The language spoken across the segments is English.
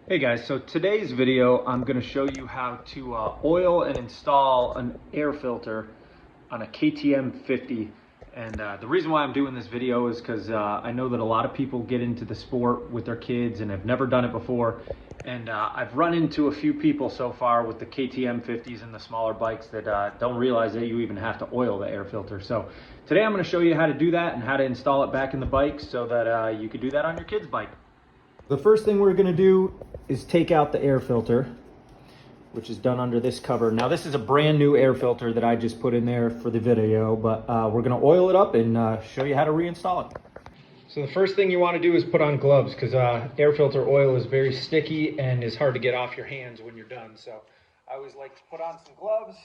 Hey guys, so today's video I'm going to show you how to oil and install an air filter on a KTM50. And the reason why I'm doing this video is because I know that a lot of people get into the sport with their kids and have never done it before. And I've run into a few people so far with the KTM50s and the smaller bikes that don't realize that you even have to oil the air filter. So today I'm going to show you how to do that and how to install it back in the bike so that you can do that on your kid's bike. The first thing we're going to do is take out the air filter, which is done under this cover. Now this is a brand new air filter that I just put in there for the video, but we're going to oil it up and show you how to reinstall it. So the first thing you want to do is put on gloves because air filter oil is very sticky and is hard to get off your hands when you're done. So I always like to put on some gloves.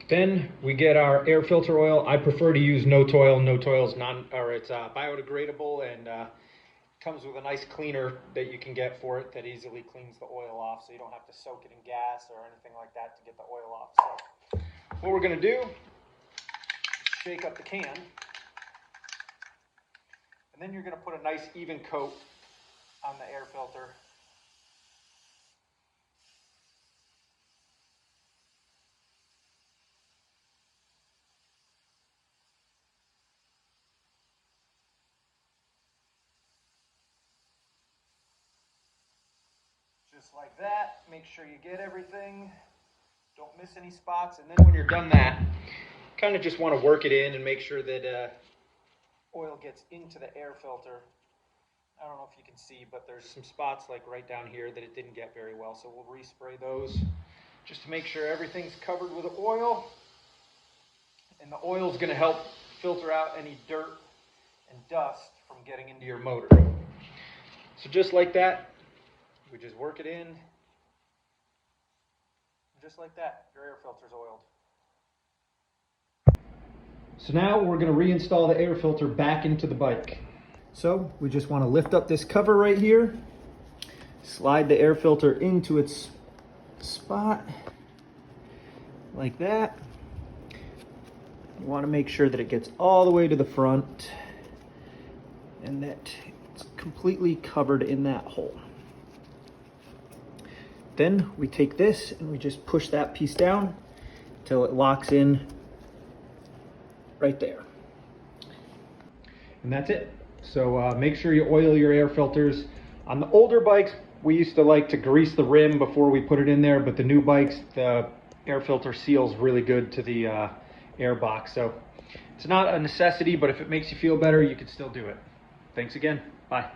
Then we get our air filter oil. I prefer to use no toil. No toil is it's biodegradable and comes with a nice cleaner that you can get for it that easily cleans the oil off, so you don't have to soak it in gas or anything like that to get the oil off. So what we're going to do, shake up the can, and then you're going to put a nice even coat on the air filter. Just like that. Make sure you get everything. Don't miss any spots. And then when you're done that, kind of just want to work it in and make sure that oil gets into the air filter. I don't know if you can see, but there's some spots like right down here that it didn't get very well. So we'll respray those just to make sure everything's covered with oil. And the oil is going to help filter out any dirt and dust from getting into your motor. So just like that. We just work it in, just like that, your air filter's oiled. So now we're going to reinstall the air filter back into the bike. So we just want to lift up this cover right here, slide the air filter into its spot, like that. You want to make sure that it gets all the way to the front and that it's completely covered in that hole. Then we take this and we just push that piece down until it locks in right there. And that's it. So make sure you oil your air filters. On the older bikes, we used to like to grease the rim before we put it in there, but the new bikes, the air filter seals really good to the air box. So it's not a necessity, but if it makes you feel better, you can still do it. Thanks again. Bye.